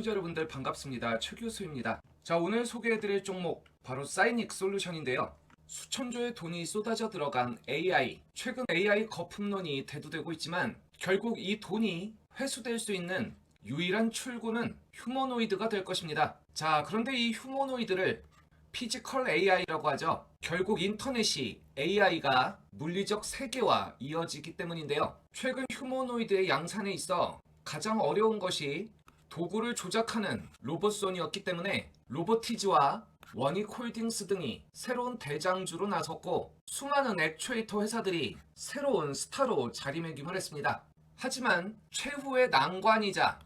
시청자 여러분들 반갑습니다. 최 교수입니다. 자, 오늘 소개해드릴 종목 바로 사이닉 솔루션인데요. 수천조의 돈이 쏟아져 들어간 AI, 최근 AI 거품론이 대두되고 있지만 결국 이 돈이 회수될 수 있는 유일한 출구는 휴머노이드가 될 것입니다. 자, 그런데 이 휴머노이드를 피지컬 AI라고 하죠. 결국 인터넷이 AI가 물리적 세계와 이어지기 때문인데요. 최근 휴머노이드의 양산에 있어 가장 어려운 것이 도구를 조작하는 로봇손이었기 때문에 로보티즈와 원익홀딩스 등이 새로운 대장주로 나섰고 수많은 액추에이터 회사들이 새로운 스타로 자리매김을 했습니다. 하지만 최후의 난관이자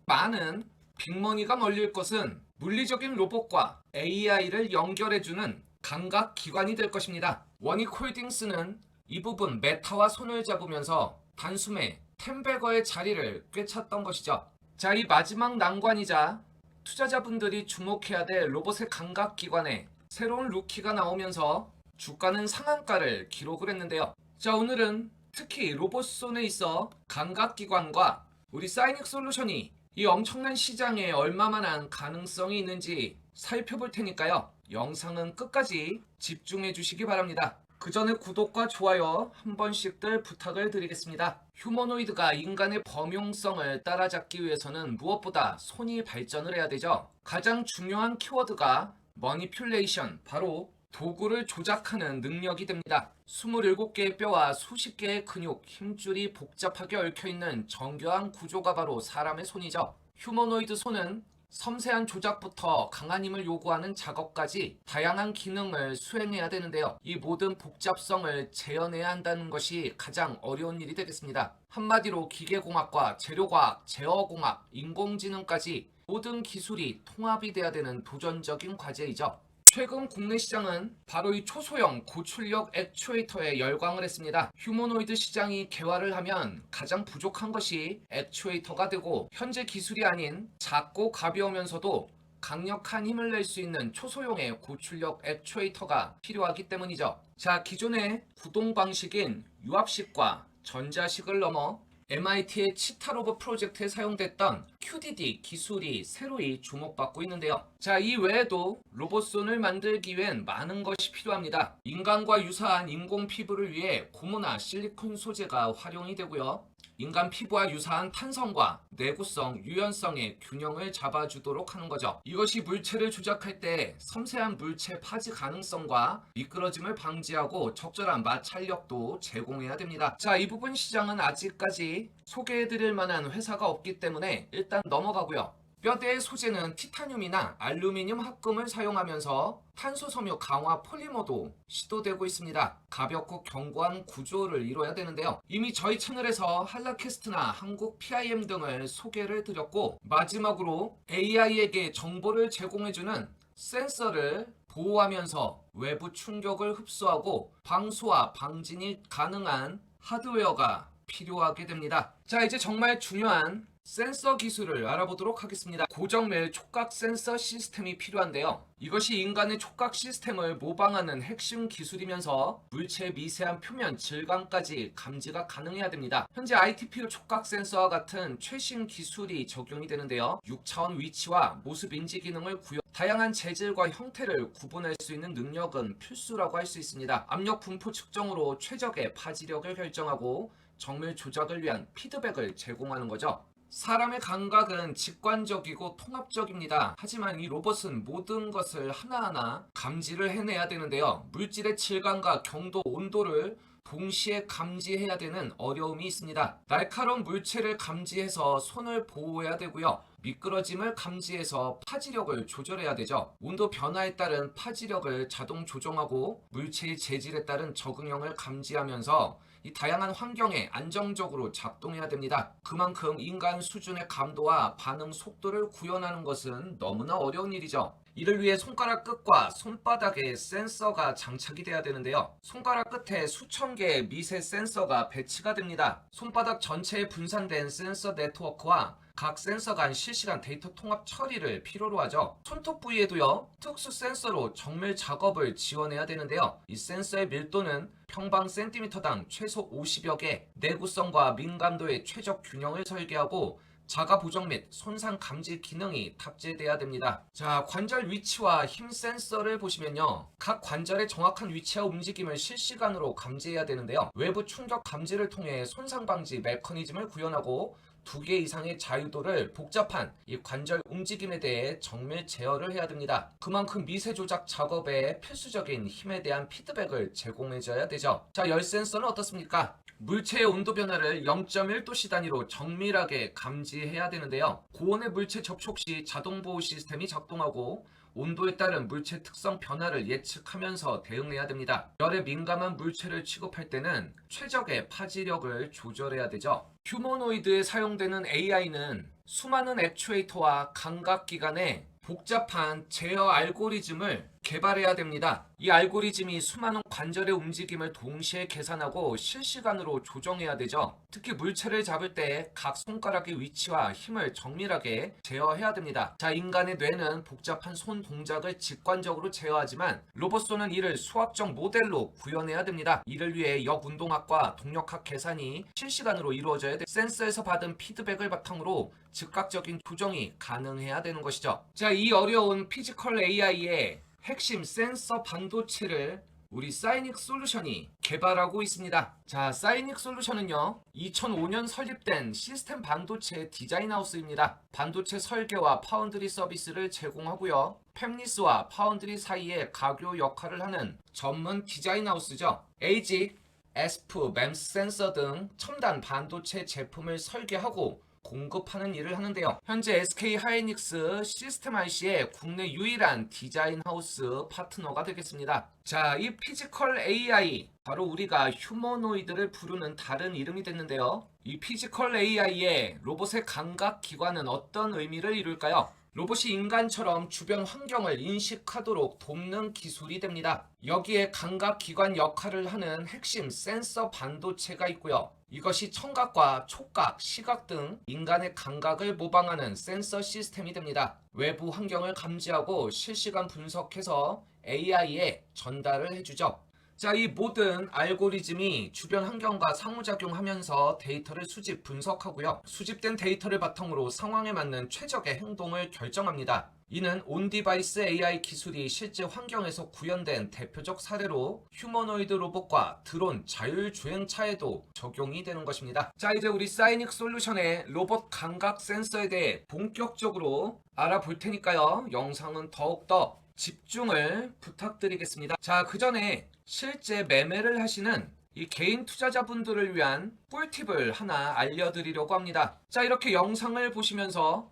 많은 빅머니가 몰릴 것은 물리적인 로봇과 AI를 연결해주는 감각기관이 될 것입니다. 원익홀딩스는 이 부분 메타와 손을 잡으면서 단숨에 템베거의 자리를 꿰찼던 것이죠. 자, 이 마지막 난관이자 투자자분들이 주목해야 될 로봇의 감각기관에 새로운 루키가 나오면서 주가는 상한가를 기록을 했는데요. 자, 오늘은 특히 로봇손에 있어 감각기관과 우리 사이닉 솔루션이 이 엄청난 시장에 얼마만한 가능성이 있는지 살펴볼 테니까요. 영상은 끝까지 집중해 주시기 바랍니다. 그 전에 구독과 좋아요 한 번씩들 부탁을 드리겠습니다. 휴머노이드가 인간의 범용성을 따라잡기 위해서는 무엇보다 손이 발전을 해야 되죠. 가장 중요한 키워드가 머니퓰레이션, 바로 도구를 조작하는 능력이 됩니다. 27개의 뼈와 수십 개의 근육, 힘줄이 복잡하게 얽혀있는 정교한 구조가 바로 사람의 손이죠. 휴머노이드 손은 섬세한 조작부터 강한 힘을 요구하는 작업까지 다양한 기능을 수행해야 되는데요. 이 모든 복잡성을 재현해야 한다는 것이 가장 어려운 일이 되겠습니다. 한마디로 기계공학과 재료과학, 제어공학, 인공지능까지 모든 기술이 통합이 돼야 되는 도전적인 과제이죠. 최근 국내 시장은 바로 이 초소형 고출력 액추에이터에 열광을 했습니다. 휴머노이드 시장이 개화를 하면 가장 부족한 것이 액추에이터가 되고 현재 기술이 아닌 작고 가벼우면서도 강력한 힘을 낼 수 있는 초소형의 고출력 액추에이터가 필요하기 때문이죠. 자, 기존의 구동 방식인 유압식과 전자식을 넘어 MIT의 치타로브 프로젝트에 사용됐던 QDD 기술이 새로이 주목받고 있는데요. 자, 이 외에도 로봇손을 만들기 위엔 많은 것이 필요합니다. 인간과 유사한 인공 피부를 위해 고무나 실리콘 소재가 활용이 되고요. 인간 피부와 유사한 탄성과 내구성, 유연성의 균형을 잡아주도록 하는 거죠. 이것이 물체를 조작할 때 섬세한 물체 파지 가능성과 미끄러짐을 방지하고 적절한 마찰력도 제공해야 됩니다. 자, 이 부분 시장은 아직까지 소개해드릴 만한 회사가 없기 때문에 일단 넘어가고요. 뼈대의 소재는 티타늄이나 알루미늄 합금을 사용하면서 탄소 섬유 강화 폴리머도 시도되고 있습니다. 가볍고 견고한 구조를 이뤄야 되는데요. 이미 저희 채널에서 한라캐스트나 한국 PIM 등을 소개를 드렸고, 마지막으로 AI에게 정보를 제공해주는 센서를 보호하면서 외부 충격을 흡수하고 방수와 방진이 가능한 하드웨어가 필요하게 됩니다. 자, 이제 정말 중요한 센서 기술을 알아보도록 하겠습니다. 고정밀 촉각 센서 시스템이 필요한데요. 이것이 인간의 촉각 시스템을 모방하는 핵심 기술이면서 물체의 미세한 표면 질감까지 감지가 가능해야 됩니다. 현재 ITPU 촉각 센서와 같은 최신 기술이 적용이 되는데요. 6차원 위치와 모습 인지 기능을 다양한 재질과 형태를 구분할 수 있는 능력은 필수라고 할 수 있습니다. 압력 분포 측정으로 최적의 파지력을 결정하고 정밀 조작을 위한 피드백을 제공하는 거죠. 사람의 감각은 직관적이고 통합적입니다. 하지만 이 로봇은 모든 것을 하나하나 감지를 해내야 되는데요. 물질의 질감과 경도, 온도를 동시에 감지해야 되는 어려움이 있습니다. 날카로운 물체를 감지해서 손을 보호해야 되고요. 미끄러짐을 감지해서 파지력을 조절해야 되죠. 온도 변화에 따른 파지력을 자동 조정하고 물체의 재질에 따른 적응형을 감지하면서 이 다양한 환경에 안정적으로 작동해야 됩니다. 그만큼 인간 수준의 감도와 반응 속도를 구현하는 것은 너무나 어려운 일이죠. 이를 위해 손가락 끝과 손바닥에 센서가 장착이 돼야 되는데요. 손가락 끝에 수천 개의 미세 센서가 배치가 됩니다. 손바닥 전체에 분산된 센서 네트워크와 각 센서 간 실시간 데이터 통합 처리를 필요로 하죠. 손톱 부위에도요, 특수 센서로 정밀 작업을 지원해야 되는데요. 이 센서의 밀도는 평방 센티미터당 최소 50여 개, 내구성과 민감도의 최적 균형을 설계하고 자가 보정 및 손상 감지 기능이 탑재돼야 됩니다. 자, 관절 위치와 힘 센서를 보시면요. 각 관절의 정확한 위치와 움직임을 실시간으로 감지해야 되는데요. 외부 충격 감지를 통해 손상 방지 메커니즘을 구현하고 2개 이상의 자유도를 복잡한 이 관절 움직임에 대해 정밀 제어를 해야 됩니다. 그만큼 미세 조작 작업에 필수적인 힘에 대한 피드백을 제공해줘야 되죠. 자, 열 센서는 어떻습니까? 물체의 온도 변화를 0.1도씨 단위로 정밀하게 감지해야 되는데요. 고온의 물체 접촉 시 자동 보호 시스템이 작동하고 온도에 따른 물체 특성 변화를 예측하면서 대응해야 됩니다. 열에 민감한 물체를 취급할 때는 최적의 파지력을 조절해야 되죠. 휴머노이드에 사용되는 AI는 수많은 액추에이터와 감각기관의 복잡한 제어 알고리즘을 개발해야 됩니다. 이 알고리즘이 수많은 관절의 움직임을 동시에 계산하고 실시간으로 조정해야 되죠. 특히 물체를 잡을 때 각 손가락의 위치와 힘을 정밀하게 제어해야 됩니다. 자, 인간의 뇌는 복잡한 손 동작을 직관적으로 제어하지만 로봇손은 이를 수학적 모델로 구현해야 됩니다. 이를 위해 역운동학과 동력학 계산이 실시간으로 이루어져야 돼. 센서에서 받은 피드백을 바탕으로 즉각적인 조정이 가능해야 되는 것이죠. 자, 이 어려운 피지컬 AI의 핵심 센서 반도체를 우리 사이닉 솔루션이 개발하고 있습니다. 자, 사이닉 솔루션은요, 2005년 설립된 시스템 반도체 디자인 하우스입니다. 반도체 설계와 파운드리 서비스를 제공하고요. 팹리스와 파운드리 사이에 가교 역할을 하는 전문 디자인 하우스죠. 에이직, 에스프, 램스 센서 등 첨단 반도체 제품을 설계하고 공급하는 일을 하는데요. 현재 SK 하이닉스 시스템 IC의 국내 유일한 디자인 하우스 파트너가 되겠습니다. 자, 이 피지컬 AI, 바로 우리가 휴머노이드를 부르는 다른 이름이 됐는데요. 이 피지컬 AI의 로봇의 감각 기관은 어떤 의미를 이룰까요? 로봇이 인간처럼 주변 환경을 인식하도록 돕는 기술이 됩니다. 여기에 감각 기관 역할을 하는 핵심 센서 반도체가 있고요. 이것이 청각과 촉각, 시각 등 인간의 감각을 모방하는 센서 시스템이 됩니다. 외부 환경을 감지하고 실시간 분석해서 AI에 전달을 해주죠. 자, 이 모든 알고리즘이 주변 환경과 상호작용하면서 데이터를 수집, 분석하고요. 수집된 데이터를 바탕으로 상황에 맞는 최적의 행동을 결정합니다. 이는 온디바이스 AI 기술이 실제 환경에서 구현된 대표적 사례로 휴머노이드 로봇과 드론, 자율주행차에도 적용이 되는 것입니다. 자, 이제 우리 사이닉 솔루션의 로봇 감각 센서에 대해 본격적으로 알아볼 테니까요. 영상은 더욱더 집중을 부탁드리겠습니다. 자, 그 전에 실제 매매를 하시는 이 개인 투자자분들을 위한 꿀팁을 하나 알려드리려고 합니다. 자, 이렇게 영상을 보시면서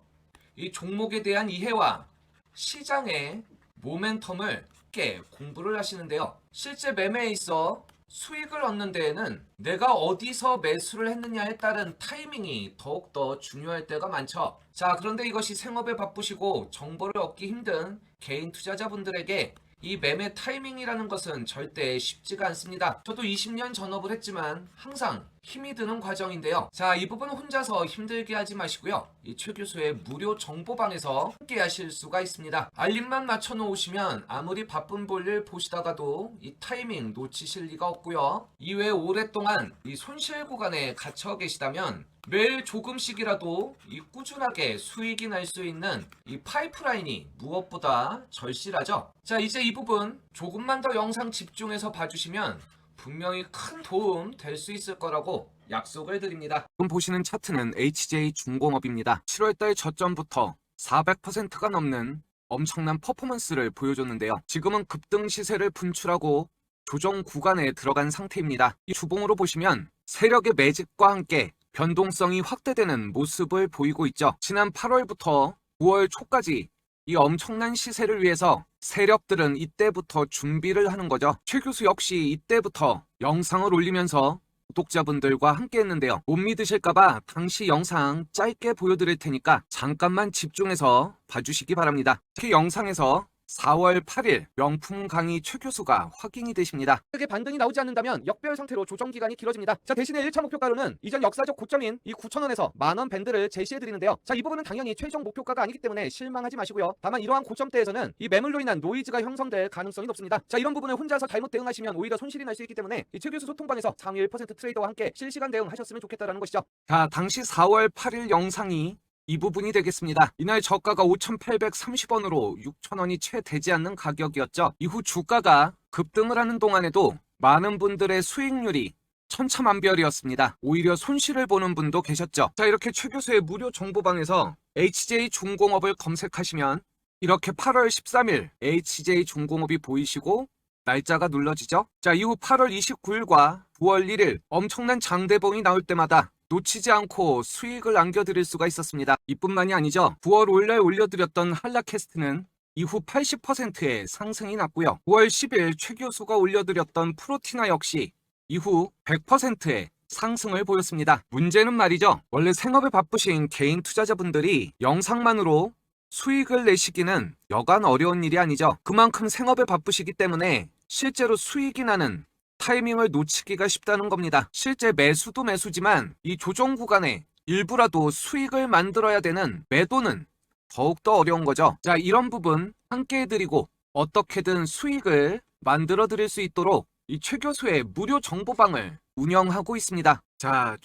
이 종목에 대한 이해와 시장의 모멘텀을 함께 공부를 하시는데요. 실제 매매에 있어 수익을 얻는 데에는 내가 어디서 매수를 했느냐에 따른 타이밍이 더욱더 중요할 때가 많죠. 자, 그런데 이것이 생업에 바쁘시고 정보를 얻기 힘든 개인 투자자분들에게 이 매매 타이밍이라는 것은 절대 쉽지가 않습니다. 저도 20년 전업을 했지만 항상 힘이 드는 과정인데요. 자, 이 부분은 혼자서 힘들게 하지 마시고요. 이 최 교수의 무료 정보방에서 함께 하실 수가 있습니다. 알림만 맞춰 놓으시면 아무리 바쁜 볼일 보시다가도 이 타이밍 놓치실 리가 없고요. 이외에 오랫동안 이 손실 구간에 갇혀 계시다면 매일 조금씩이라도 이 꾸준하게 수익이 날 수 있는 이 파이프라인이 무엇보다 절실하죠. 자, 이제 이 부분 조금만 더 영상 집중해서 봐주시면 분명히 큰 도움 될 수 있을 거라고 약속을 드립니다. 지금 보시는 차트는 HJ 중공업입니다. 7월달 저점부터 400%가 넘는 엄청난 퍼포먼스를 보여줬는데요. 지금은 급등 시세를 분출하고 조정 구간에 들어간 상태입니다. 이 주봉으로 보시면 세력의 매집과 함께 변동성이 확대되는 모습을 보이고 있죠. 지난 8월부터 9월 초까지 이 엄청난 시세를 위해서 세력들은 이때부터 준비를 하는 거죠. 최 교수 역시 이때부터 영상을 올리면서 구독자분들과 함께 했는데요. 못 믿으실까봐 당시 영상 짧게 보여드릴 테니까 잠깐만 집중해서 봐주시기 바랍니다. 특히 영상에서 4월 8일 명품 강의 최 교수가 확인이 되십니다. 크게 반등이 나오지 않는다면 역별 상태로 조정 기간이 길어집니다. 자, 대신에 1차 목표가로는 이전 역사적 고점인 이 9,000원에서 만원 밴드를 제시해 드리는데요. 자, 이 부분은 당연히 최종 목표가가 아니기 때문에 실망하지 마시고요. 다만 이러한 고점대에서는 이 매물로 인한 노이즈가 형성될 가능성이 높습니다. 자, 이런 부분을 혼자서 잘못 대응하시면 오히려 손실이 날 수 있기 때문에 이 최 교수 소통방에서 상위 1% 트레이더와 함께 실시간 대응하셨으면 좋겠다라는 것이죠. 자, 당시 4월 8일 영상이 이 부분이 되겠습니다. 이날 저가가 5,830원으로 6,000원이 채 되지 않는 가격이었죠. 이후 주가가 급등을 하는 동안에도 많은 분들의 수익률이 천차만별이었습니다. 오히려 손실을 보는 분도 계셨죠. 자, 이렇게 최 교수의 무료 정보방에서 HJ중공업을 검색하시면 이렇게 8월 13일 HJ중공업이 보이시고 날짜가 눌러지죠. 자, 이후 8월 29일과 9월 1일 엄청난 장대봉이 나올 때마다 놓치지 않고 수익을 안겨드릴 수가 있었습니다. 이뿐만이 아니죠. 9월 올날 올려드렸던 한라캐스트는 이후 80%의 상승이 났고요. 9월 10일 최 교수가 올려드렸던 프로티나 역시 이후 100%의 상승을 보였습니다. 문제는 말이죠. 원래 생업에 바쁘신 개인 투자자분들이 영상만으로 수익을 내시기는 여간 어려운 일이 아니죠. 그만큼 생업에 바쁘시기 때문에 실제로 수익이 나는 타이밍을 놓치기가 쉽다는 겁니다. 실제 매수도 매수지만 이 조정 구간에 일부라도 수익을 만들어야 되는 매도는 더욱더 어려운 거죠. 자, 이런 부분 함께 해드리고 어떻게든 수익을 만들어 드릴 수 있도록 이 최 교수의 무료 정보방을 운영하고 있습니다. 자,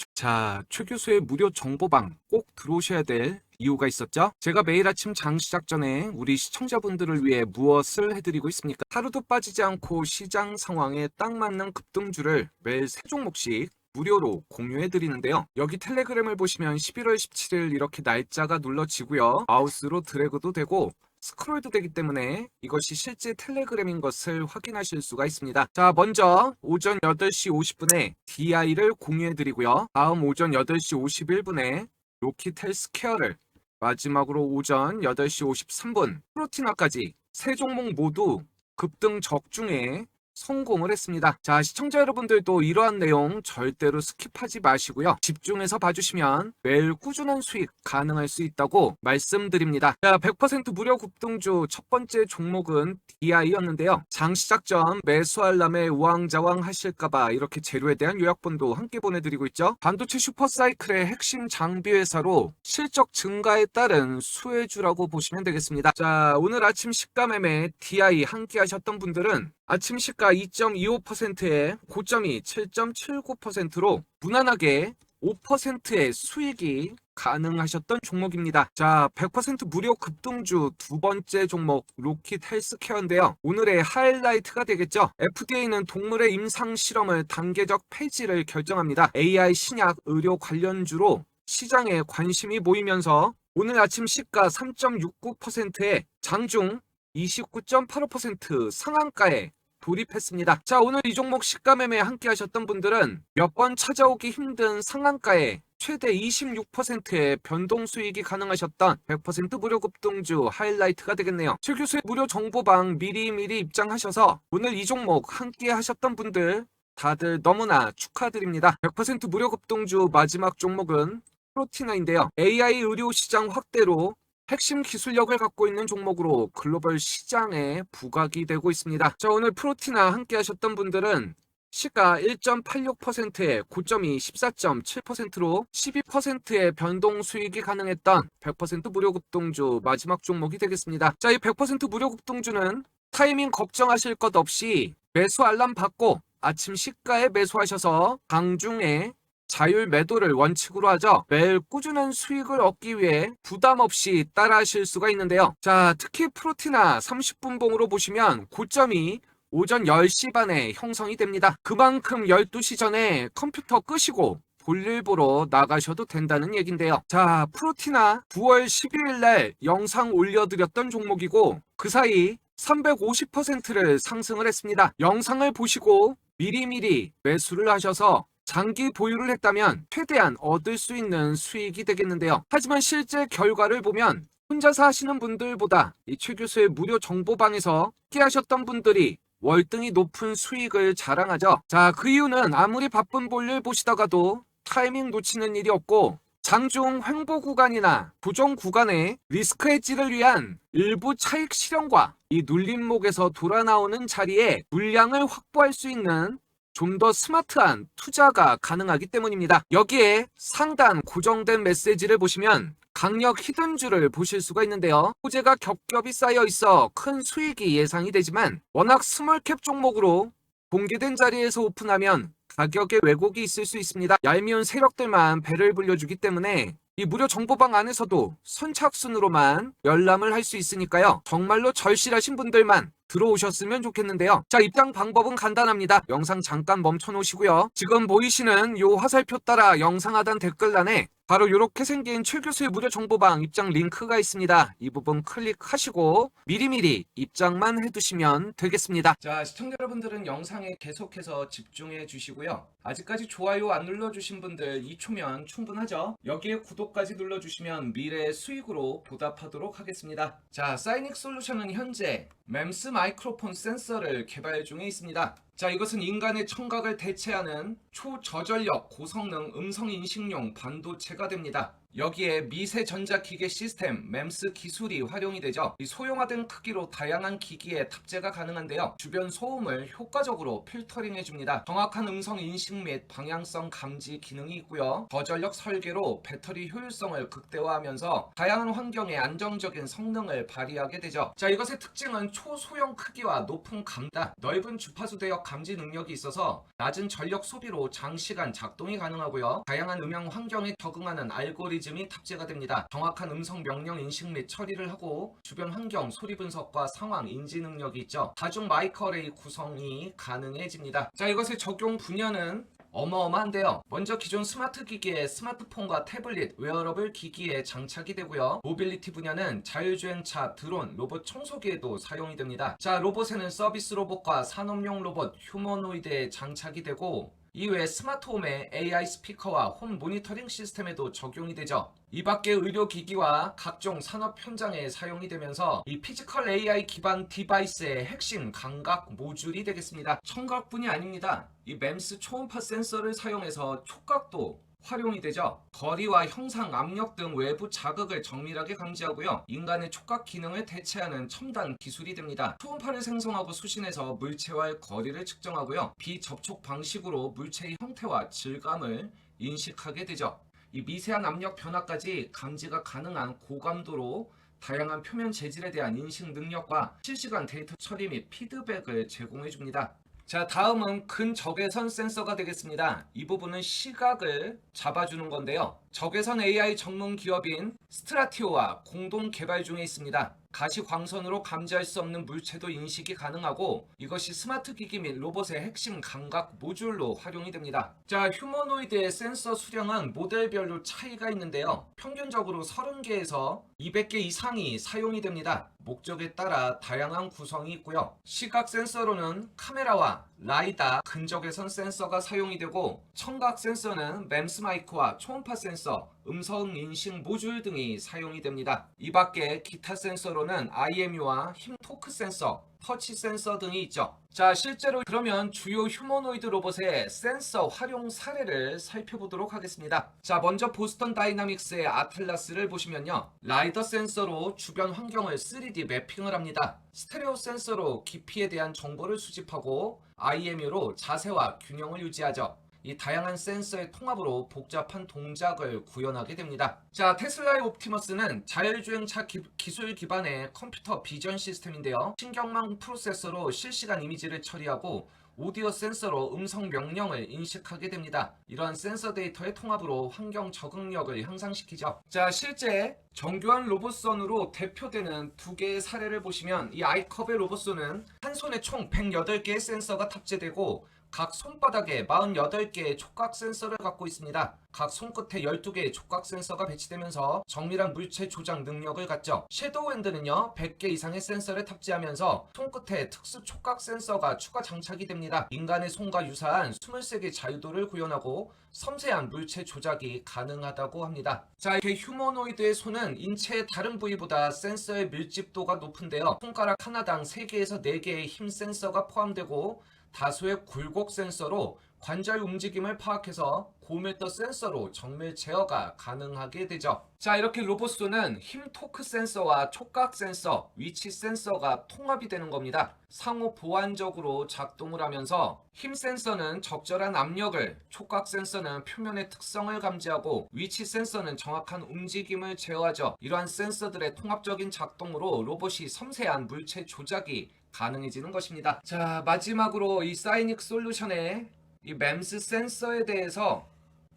최 교수의 무료 정보방 꼭 들어오셔야 될 이유가 있었죠. 제가 매일 아침 장 시작 전에 우리 시청자분들을 위해 무엇을 해드리고 있습니까? 하루도 빠지지 않고 시장 상황에 딱 맞는 급등주를 매일 3종목씩 무료로 공유해드리는데요. 여기 텔레그램을 보시면 11월 17일 이렇게 날짜가 눌러지고요. 마우스로 드래그도 되고 스크롤도 되기 때문에 이것이 실제 텔레그램인 것을 확인하실 수가 있습니다. 자, 먼저 오전 8시 50분에 DI를 공유해드리고요. 다음 오전 8시 51분에 로킷 헬스케어를, 마지막으로 오전 8시 53분 프로티나까지 3종목 모두 급등 적중에 성공을 했습니다. 자, 시청자 여러분들도 이러한 내용 절대로 스킵하지 마시고요. 집중해서 봐주시면 매일 꾸준한 수익 가능할 수 있다고 말씀드립니다. 자, 100% 무료 급등주 첫 번째 종목은 DI였는데요. 장 시작 전 매수 알람에 우왕좌왕 하실까봐 이렇게 재료에 대한 요약본도 함께 보내드리고 있죠. 반도체 슈퍼사이클의 핵심 장비 회사로 실적 증가에 따른 수혜주라고 보시면 되겠습니다. 자, 오늘 아침 시가 매매 DI 함께 하셨던 분들은 아침 시가 2.25%에 고점이 7.79%로 무난하게 5%의 수익이 가능하셨던 종목입니다. 자, 100% 무료 급등주 두 번째 종목 로킷 헬스케어인데요. 오늘의 하이라이트가 되겠죠. FDA는 동물의 임상 실험을 단계적 폐지를 결정합니다. AI 신약 의료 관련주로 시장에 관심이 모이면서 오늘 아침 시가 3.69%에 장중 29.85% 상한가에 돌입했습니다. 자, 오늘 이 종목 시가 매매 함께 하셨던 분들은 몇 번 찾아오기 힘든 상한가에 최대 26%의 변동 수익이 가능하셨던 100% 무료 급등주 하이라이트가 되겠네요. 최 교수의 무료 정보방 미리미리 입장하셔서 오늘 이 종목 함께 하셨던 분들 다들 너무나 축하드립니다. 100% 무료 급등주 마지막 종목은 프로티나인데요. AI 의료 시장 확대로 핵심 기술력을 갖고 있는 종목으로 글로벌 시장에 부각이 되고 있습니다. 자, 오늘 프로티나 함께 하셨던 분들은 시가 1.86%에 고점이 14.7%로 12%의 변동 수익이 가능했던 100% 무료 급등주 마지막 종목이 되겠습니다. 자, 이 100% 무료 급등주는 타이밍 걱정하실 것 없이 매수 알람 받고 아침 시가에 매수하셔서 강중에 자율 매도를 원칙으로 하죠. 매일 꾸준한 수익을 얻기 위해 부담 없이 따라하실 수가 있는데요. 자, 특히 프로티나 30분 봉으로 보시면 고점이 오전 10시 반에 형성이 됩니다. 그만큼 12시 전에 컴퓨터 끄시고 볼일 보러 나가셔도 된다는 얘긴데요. 자, 프로티나 9월 12일 날 영상 올려드렸던 종목이고 그 사이 350%를 상승을 했습니다. 영상을 보시고 미리미리 매수를 하셔서 장기 보유를 했다면 최대한 얻을 수 있는 수익이 되겠는데요. 하지만 실제 결과를 보면 혼자서 하시는 분들보다 이 최 교수의 무료 정보방에서 함께 하셨던 분들이 월등히 높은 수익을 자랑하죠. 자, 그 이유는 아무리 바쁜 볼일 보시다가도 타이밍 놓치는 일이 없고 장중 횡보 구간이나 부정 구간에 리스크 헤지를 위한 일부 차익 실현과 이 눌림목에서 돌아 나오는 자리에 물량을 확보할 수 있는 좀 더 스마트한 투자가 가능하기 때문입니다. 여기에 상단 고정된 메시지를 보시면 강력 히든주를 보실 수가 있는데요. 호재가 겹겹이 쌓여 있어 큰 수익이 예상이 되지만 워낙 스몰캡 종목으로 공개된 자리에서 오픈하면 가격에 왜곡이 있을 수 있습니다. 얄미운 세력들만 배를 불려주기 때문에 이 무료 정보방 안에서도 선착순으로만 열람을 할 수 있으니까요. 정말로 절실하신 분들만 들어오셨으면 좋겠는데요. 자, 입장 방법은 간단합니다. 영상 잠깐 멈춰 놓으시고요. 지금 보이시는 요 화살표 따라 영상 하단 댓글란에 바로 이렇게 생긴 최 교수의 무료 정보방 입장 링크가 있습니다. 이 부분 클릭하시고 미리미리 입장만 해두시면 되겠습니다. 자, 시청자 여러분들은 영상에 계속해서 집중해 주시고요. 아직까지 좋아요 안 눌러주신 분들 2초면 충분하죠? 여기에 구독까지 눌러주시면 미래의 수익으로 보답하도록 하겠습니다. 자, 사이닉 솔루션은 현재 맴스 마이크로폰 센서를 개발 중에 있습니다. 자, 이것은 인간의 청각을 대체하는 초저전력 고성능 음성인식용 반도체가 됩니다. 여기에 미세 전자기계 시스템 맴스 기술이 활용이 되죠. 이 소형화된 크기로 다양한 기기에 탑재가 가능한데요. 주변 소음을 효과적으로 필터링해 줍니다. 정확한 음성 인식 및 방향성 감지 기능이 있고요. 저전력 설계로 배터리 효율성을 극대화하면서 다양한 환경에 안정적인 성능을 발휘하게 되죠. 자, 이것의 특징은 초소형 크기와 높은 감다, 넓은 주파수 대역 감지 능력이 있어서 낮은 전력 소비로 장시간 작동이 가능하고요. 다양한 음향 환경에 적응하는 알고리즘이 탑재가 됩니다. 정확한 음성 명령 인식 및 처리를 하고 주변 환경 소리 분석과 상황 인지 능력이 있죠. 다중 마이크 어레이 구성이 가능해집니다. 자, 이것의 적용 분야는 어마어마한데요. 먼저 기존 스마트 기기에 스마트폰과 태블릿, 웨어러블 기기에 장착이 되고요. 모빌리티 분야는 자율주행차, 드론, 로봇 청소기에도 사용이 됩니다. 자, 로봇에는 서비스 로봇과 산업용 로봇, 휴머노이드에 장착이 되고 이외에 스마트홈의 AI 스피커와 홈 모니터링 시스템에도 적용이 되죠. 이 밖에 의료기기와 각종 산업 현장에 사용이 되면서 이 피지컬 AI 기반 디바이스의 핵심 감각 모듈이 되겠습니다. 청각뿐이 아닙니다. 이 맴스 초음파 센서를 사용해서 촉각도 활용이 되죠. 거리와 형상, 압력 등 외부 자극을 정밀하게 감지하고요. 인간의 촉각 기능을 대체하는 첨단 기술이 됩니다. 초음파를 생성하고 수신해서 물체와의 거리를 측정하고요. 비접촉 방식으로 물체의 형태와 질감을 인식하게 되죠. 이 미세한 압력 변화까지 감지가 가능한 고감도로 다양한 표면 재질에 대한 인식 능력과 실시간 데이터 처리 및 피드백을 제공해 줍니다. 자, 다음은 근적외선 센서가 되겠습니다. 이 부분은 시각을 잡아주는 건데요. 적외선 AI 전문 기업인 스트라티오와 공동 개발 중에 있습니다. 가시광선으로 감지할 수 없는 물체도 인식이 가능하고 이것이 스마트 기기 및 로봇의 핵심 감각 모듈로 활용이 됩니다. 자, 휴머노이드의 센서 수량은 모델별로 차이가 있는데요. 평균적으로 30개에서 200개 이상이 사용이 됩니다. 목적에 따라 다양한 구성이 있고요. 시각 센서로는 카메라와 라이다, 근적외선 센서가 사용이 되고 청각 센서는 맴스 마이크와 초음파 센서, 음성 인식 모듈 등이 사용이 됩니다. 이 밖에 기타 센서로는 IMU와 힘 토크 센서, 터치 센서 등이 있죠. 자, 실제로 그러면 주요 휴머노이드 로봇의 센서 활용 사례를 살펴보도록 하겠습니다. 자, 먼저 보스턴 다이나믹스의 아틀라스를 보시면요. 라이더 센서로 주변 환경을 3D 매핑을 합니다. 스테레오 센서로 깊이에 대한 정보를 수집하고 IMU로 자세와 균형을 유지하죠. 이 다양한 센서의 통합으로 복잡한 동작을 구현하게 됩니다. 자, 테슬라의 옵티머스는 자율주행차 기술 기반의 컴퓨터 비전 시스템인데요. 신경망 프로세서로 실시간 이미지를 처리하고 오디오 센서로 음성 명령을 인식하게 됩니다. 이러한 센서 데이터의 통합으로 환경 적응력을 향상시키죠. 자, 실제 정교한 로봇선으로 대표되는 두 개의 사례를 보시면 이 아이컵의 로봇선은 한 손에 총 108개의 센서가 탑재되고 각 손바닥에 48개의 촉각 센서를 갖고 있습니다. 각 손끝에 12개의 촉각 센서가 배치되면서 정밀한 물체 조작 능력을 갖죠. 섀도우핸드는요 100개 이상의 센서를 탑재하면서 손끝에 특수 촉각 센서가 추가 장착이 됩니다. 인간의 손과 유사한 23개의 자유도를 구현하고 섬세한 물체 조작이 가능하다고 합니다. 자, 이렇게 휴머노이드의 손은 인체의 다른 부위보다 센서의 밀집도가 높은데요. 손가락 하나당 3개에서 4개의 힘 센서가 포함되고 다수의 굴곡 센서로 관절 움직임을 파악해서 고밀도 센서로 정밀 제어가 가능하게 되죠. 자, 이렇게 로봇손은 힘 토크 센서와 촉각 센서, 위치 센서가 통합이 되는 겁니다. 상호 보완적으로 작동을 하면서 힘 센서는 적절한 압력을, 촉각 센서는 표면의 특성을 감지하고 위치 센서는 정확한 움직임을 제어하죠. 이러한 센서들의 통합적인 작동으로 로봇이 섬세한 물체 조작이 가능해지는 것입니다. 자, 마지막으로 이 사이닉 솔루션의 이 MEMS 센서에 대해서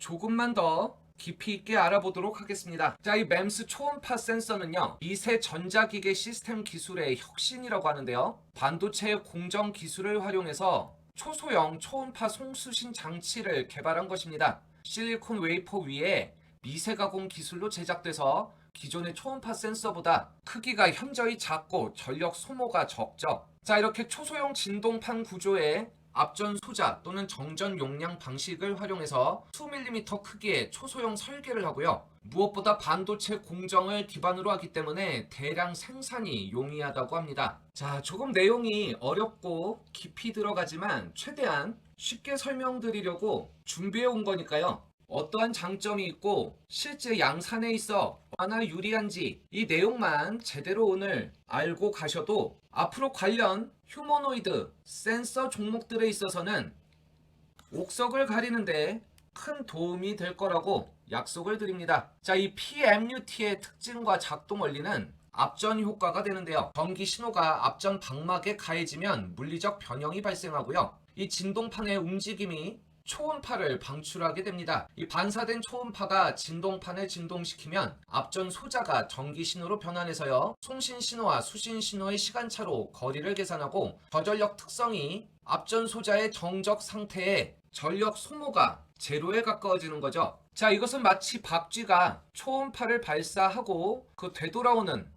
조금만 더 깊이 있게 알아보도록 하겠습니다. 자, 이 MEMS 초음파 센서는요, 미세 전자기계 시스템 기술의 혁신이라고 하는데요. 반도체의 공정 기술을 활용해서 초소형 초음파 송수신 장치를 개발한 것입니다. 실리콘 웨이퍼 위에 미세 가공 기술로 제작돼서 기존의 초음파 센서보다 크기가 현저히 작고 전력 소모가 적죠. 자, 이렇게 초소형 진동판 구조의 앞전 소자 또는 정전 용량 방식을 활용해서 수밀리미터 크기의 초소형 설계를 하고요. 무엇보다 반도체 공정을 기반으로 하기 때문에 대량 생산이 용이하다고 합니다. 자, 조금 내용이 어렵고 깊이 들어가지만 최대한 쉽게 설명드리려고 준비해 온 거니까요. 어떠한 장점이 있고 실제 양산에 있어 얼마나 유리한지 이 내용만 제대로 오늘 알고 가셔도 앞으로 관련 휴머노이드 센서 종목들에 있어서는 옥석을 가리는데 큰 도움이 될 거라고 약속을 드립니다. 자, 이 PMUT의 특징과 작동 원리는 앞전 효과가 되는데요. 전기 신호가 앞전 방막에 가해지면 물리적 변형이 발생하고요. 이 진동판의 움직임이 초음파를 방출하게 됩니다. 이 반사된 초음파가 진동판을 진동시키면 앞전 소자가 전기 신호로 변환해서요. 송신 신호와 수신 신호의 시간차로 거리를 계산하고 저전력 특성이 앞전 소자의 정적 상태에 전력 소모가 제로에 가까워지는 거죠. 자, 이것은 마치 박쥐가 초음파를 발사하고 그 되돌아오는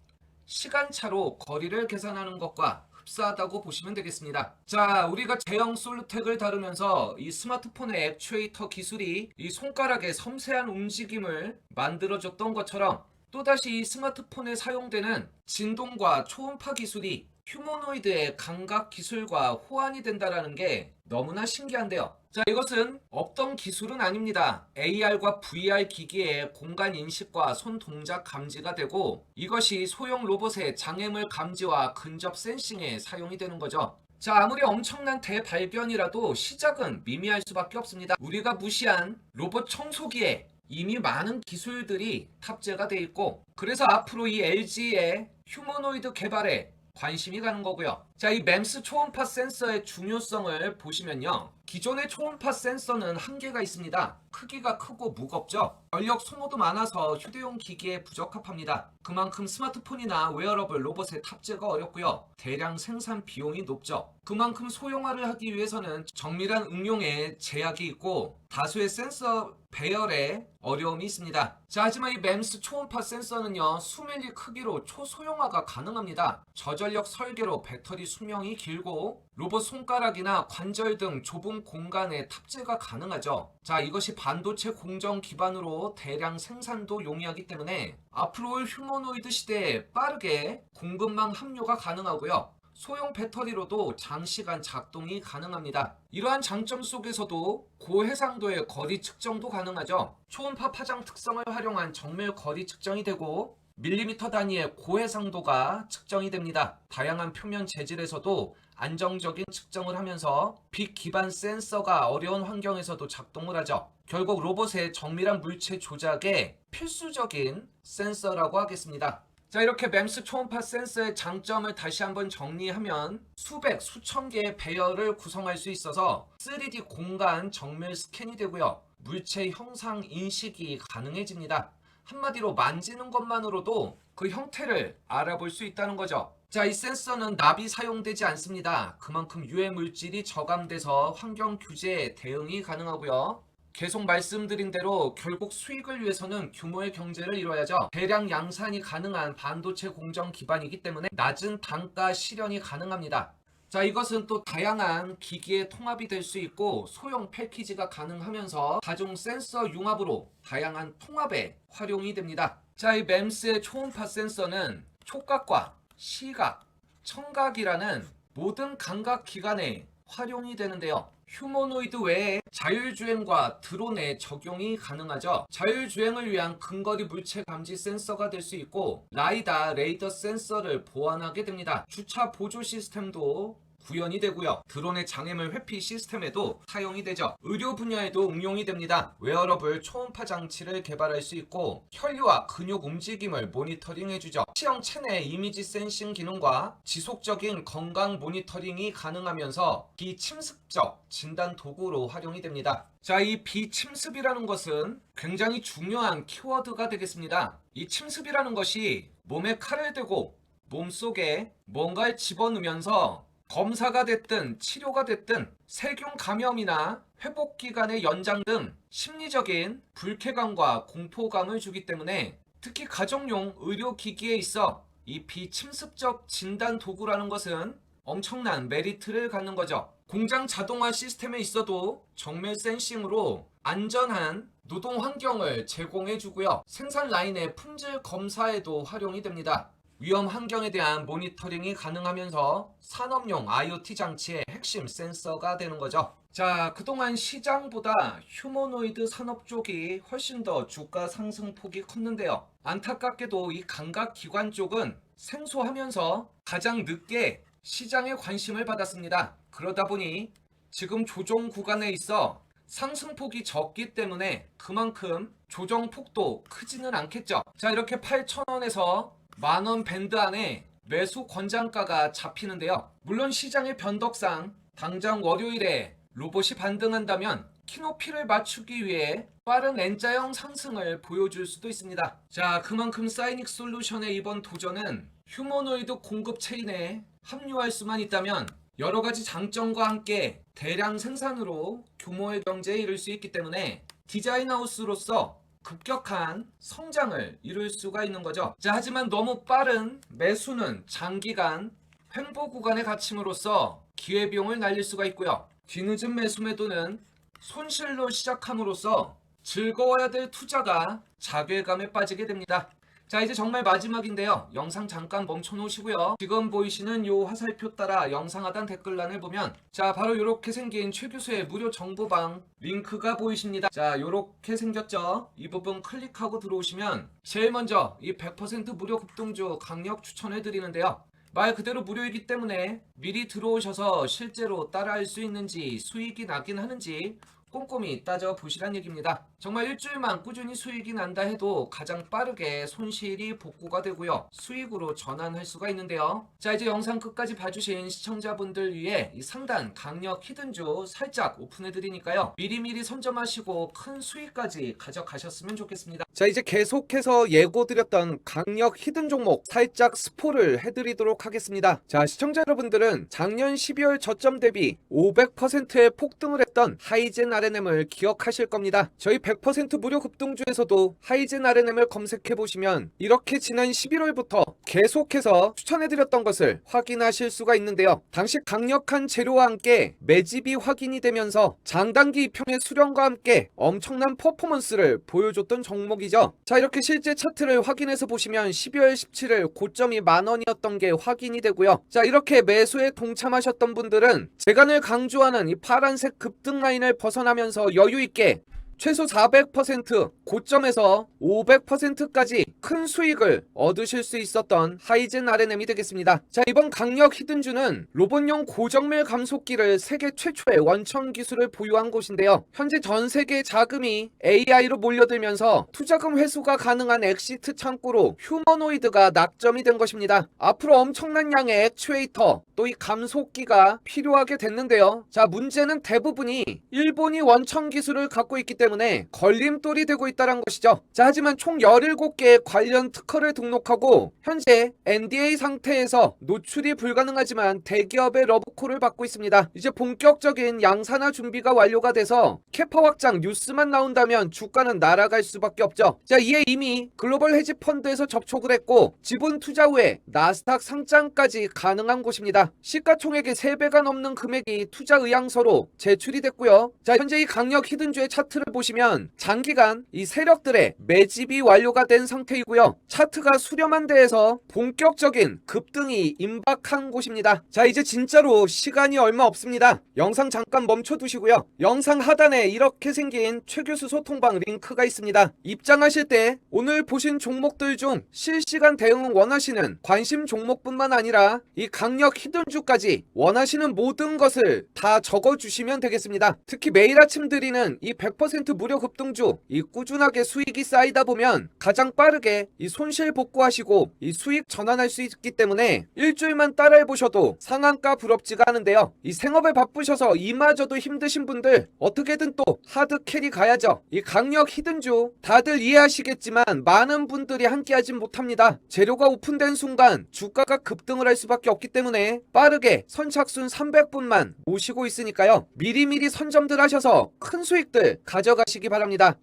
시간차로 거리를 계산하는 것과 흡사하다고 보시면 되겠습니다. 자, 우리가 제형 솔루텍을 다루면서 이 스마트폰의 액추에이터 기술이 이 손가락의 섬세한 움직임을 만들어줬던 것처럼 또다시 이 스마트폰에 사용되는 진동과 초음파 기술이 휴머노이드의 감각 기술과 호환이 된다는 게 너무나 신기한데요. 자, 이것은 없던 기술은 아닙니다. AR과 VR 기기의 공간 인식과 손 동작 감지가 되고 이것이 소형 로봇의 장애물 감지와 근접 센싱에 사용이 되는 거죠. 자, 아무리 엄청난 대발견이라도 시작은 미미할 수밖에 없습니다. 우리가 무시한 로봇 청소기에 이미 많은 기술들이 탑재가 돼 있고 그래서 앞으로 이 LG의 휴머노이드 개발에 관심이 가는 거고요. 자, 이 MEMS 초음파 센서의 중요성을 보시면요. 기존의 초음파 센서는 한계가 있습니다. 크기가 크고 무겁죠. 전력 소모도 많아서 휴대용 기기에 부적합합니다. 그만큼 스마트폰이나 웨어러블 로봇의 탑재가 어렵고요. 대량 생산 비용이 높죠. 그만큼 소형화를 하기 위해서는 정밀한 응용에 제약이 있고 다수의 센서 배열에 어려움이 있습니다. 자, 하지만 이 MEMS 초음파 센서는요, 수밀리 크기로 초소형화가 가능합니다. 저전력 설계로 배터리 수명이 길고 로봇 손가락이나 관절 등 좁은 공간에 탑재가 가능하죠. 자, 이것이 반도체 공정 기반으로 대량 생산도 용이하기 때문에 앞으로 올 휴머노이드 시대에 빠르게 공급망 합류가 가능하고요. 소형 배터리로도 장시간 작동이 가능합니다. 이러한 장점 속에서도 고해상도의 거리 측정도 가능하죠. 초음파 파장 특성을 활용한 정밀 거리 측정이 되고 밀리미터 단위의 고해상도가 측정이 됩니다. 다양한 표면 재질에서도 안정적인 측정을 하면서 빛 기반 센서가 어려운 환경에서도 작동을 하죠. 결국 로봇의 정밀한 물체 조작에 필수적인 센서라고 하겠습니다. 자, 이렇게 MEMS 초음파 센서의 장점을 다시 한번 정리하면 수백, 수천 개의 배열을 구성할 수 있어서 3D 공간 정밀 스캔이 되고요. 물체 형상 인식이 가능해집니다. 한마디로 만지는 것만으로도 그 형태를 알아볼 수 있다는 거죠. 자, 이 센서는 납이 사용되지 않습니다. 그만큼 유해 물질이 저감돼서 환경 규제에 대응이 가능하고요. 계속 말씀드린 대로 결국 수익을 위해서는 규모의 경제를 이뤄야죠. 대량 양산이 가능한 반도체 공정 기반이기 때문에 낮은 단가 실현이 가능합니다. 자, 이것은 또 다양한 기기의 통합이 될 수 있고 소형 패키지가 가능하면서 다중 센서 융합으로 다양한 통합에 활용이 됩니다. 자, 이 MEMS의 초음파 센서는 촉각과 시각, 청각이라는 모든 감각 기관에 활용이 되는데요. 휴머노이드 외에 자율주행과 드론에 적용이 가능하죠. 자율주행을 위한 근거리 물체 감지 센서가 될 수 있고 라이다, 레이더 센서를 보완하게 됩니다. 주차 보조 시스템도 구현이 되고요. 드론의 장애물 회피 시스템에도 사용이 되죠. 의료 분야에도 응용이 됩니다. 웨어러블 초음파 장치를 개발할 수 있고 혈류와 근육 움직임을 모니터링해주죠. 시형 체내 이미지 센싱 기능과 지속적인 건강 모니터링이 가능하면서 비침습적 진단 도구로 활용이 됩니다. 자, 이 비침습이라는 것은 굉장히 중요한 키워드가 되겠습니다. 이 침습이라는 것이 몸에 칼을 대고 몸속에 뭔가를 집어넣으면서 검사가 됐든 치료가 됐든 세균 감염이나 회복 기간의 연장 등 심리적인 불쾌감과 공포감을 주기 때문에 특히 가정용 의료기기에 있어 이 비침습적 진단 도구라는 것은 엄청난 메리트를 갖는 거죠. 공장 자동화 시스템에 있어도 정밀 센싱으로 안전한 노동 환경을 제공해 주고요. 생산 라인의 품질 검사에도 활용이 됩니다. 위험 환경에 대한 모니터링이 가능하면서 산업용 IoT 장치의 핵심 센서가 되는 거죠. 자, 그동안 시장보다 휴머노이드 산업 쪽이 훨씬 더 주가 상승폭이 컸는데요. 안타깝게도 이 감각기관 쪽은 생소하면서 가장 늦게 시장의 관심을 받았습니다. 그러다 보니 지금 조정 구간에 있어 상승폭이 적기 때문에 그만큼 조정폭도 크지는 않겠죠. 자, 이렇게 8,000원에서 만원 밴드 안에 매수 권장가가 잡히는데요. 물론 시장의 변덕상 당장 월요일에 로봇이 반등한다면 키높이를 맞추기 위해 빠른 N자형 상승을 보여줄 수도 있습니다. 자, 그만큼 사이닉 솔루션의 이번 도전은 휴머노이드 공급 체인에 합류할 수만 있다면 여러가지 장점과 함께 대량 생산으로 규모의 경제에 이를 수 있기 때문에 디자인하우스로서 급격한 성장을 이룰 수가 있는 거죠. 자, 하지만 너무 빠른 매수는 장기간 횡보 구간에 갇힘으로써 기회비용을 날릴 수가 있고요. 뒤늦은 매수 매도는 손실로 시작함으로써 즐거워야 될 투자가 자괴감에 빠지게 됩니다. 자, 이제 정말 마지막인데요. 영상 잠깐 멈춰 놓으시고요. 지금 보이시는 요 화살표 따라 영상 하단 댓글란을 보면 자, 바로 이렇게 생긴 최 교수의 무료 정보방 링크가 보이십니다. 자, 요렇게 생겼죠. 이 부분 클릭하고 들어오시면 제일 먼저 이 100% 무료 급등주 강력 추천해 드리는데요. 말 그대로 무료이기 때문에 미리 들어오셔서 실제로 따라할 수 있는지 수익이 나긴 하는지 꼼꼼히 따져보시란 얘기입니다. 정말 일주일만 꾸준히 수익이 난다 해도 가장 빠르게 손실이 복구가 되고요. 수익으로 전환할 수가 있는데요. 자, 이제 영상 끝까지 봐주신 시청자분들 위해 이 상단 강력 히든주 살짝 오픈해드리니까요. 미리미리 선점하시고 큰 수익까지 가져가셨으면 좋겠습니다. 자, 이제 계속해서 예고드렸던 강력 히든 종목 살짝 스포를 해드리도록 하겠습니다. 자, 시청자 여러분들은 작년 12월 저점 대비 500%의 폭등을 했던 하이젠 RNM을 기억하실 겁니다. 저희 100% 무료 급등주에서도 하이젠 RNM을 검색해보시면 이렇게 지난 11월부터 계속해서 추천해드렸던 것을 확인하실 수가 있는데요. 당시 강력한 재료와 함께 매집이 확인이 되면서 장단기 평의 수렴과 함께 엄청난 퍼포먼스를 보여줬던 종목이죠. 자, 이렇게 실제 차트를 확인해서 보시면 12월 17일 고점이 만원이었던 게 확인이 되고요. 자, 이렇게 매수에 동참하셨던 분들은 제가 늘 강조하는 이 파란색 급등 라인을 벗어나면서 여유있게 최소 400% 고점에서 500%까지 큰 수익을 얻으실 수 있었던 하이젠 RNM이 되겠습니다. 자, 이번 강력 히든주는 로봇용 고정밀 감속기를 세계 최초의 원천 기술을 보유한 곳인데요. 현재 전 세계 자금이 AI로 몰려들면서 투자금 회수가 가능한 엑시트 창구로 휴머노이드가 낙점이 된 것입니다. 앞으로 엄청난 양의 액추에이터 또 이 감속기가 필요하게 됐는데요. 자, 문제는 대부분이 일본이 원천 기술을 갖고 있기 때문에 걸림돌이 되고 있다는 것이죠. 자, 하지만 총 17개의 관련 특허를 등록하고 현재 NDA 상태에서 노출이 불가능하지만 대기업의 러브콜을 받고 있습니다. 이제 본격적인 양산화 준비가 완료가 돼서 캐파 확장 뉴스만 나온다면 주가는 날아갈 수밖에 없죠. 자, 이에 이미 글로벌 헤지 펀드에서 접촉을 했고 지분 투자 후에 나스닥 상장까지 가능한 곳입니다. 시가총액의 3배가 넘는 금액이 투자 의향서로 제출이 됐고요. 자, 현재 이 강력 히든주의 차트를 보시면 장기간 이 세력들의 매집이 완료가 된 상태이고요. 차트가 수렴한 데에서 본격적인 급등이 임박한 곳입니다. 자, 이제 진짜로 시간이 얼마 없습니다. 영상 잠깐 멈춰 두시고요. 영상 하단에 이렇게 생긴 최 교수 소통방 링크가 있습니다. 입장하실 때 오늘 보신 종목들 중 실시간 대응 원하시는 관심 종목뿐만 아니라 이 강력 히든주까지 원하시는 모든 것을 다 적어주시면 되겠습니다. 특히 매일 아침 드리는 이 100% 무료 급등주, 이 꾸준하게 수익이 쌓이다 보면 가장 빠르게 이 손실 복구하시고 이 수익 전환할 수 있기 때문에 일주일만 따라해보셔도 상한가 부럽지가 않은데요. 이 생업에 바쁘셔서 이마저도 힘드신 분들 어떻게든 또 하드 캐리 가야죠. 이 강력 히든주 다들 이해하시겠지만 많은 분들이 함께하진 못합니다. 재료가 오픈된 순간 주가가 급등을 할 수밖에 없기 때문에 빠르게 선착순 300분만 모시고 있으니까요. 미리미리 선점들 하셔서 큰 수익들 가져가시기 바랍니다.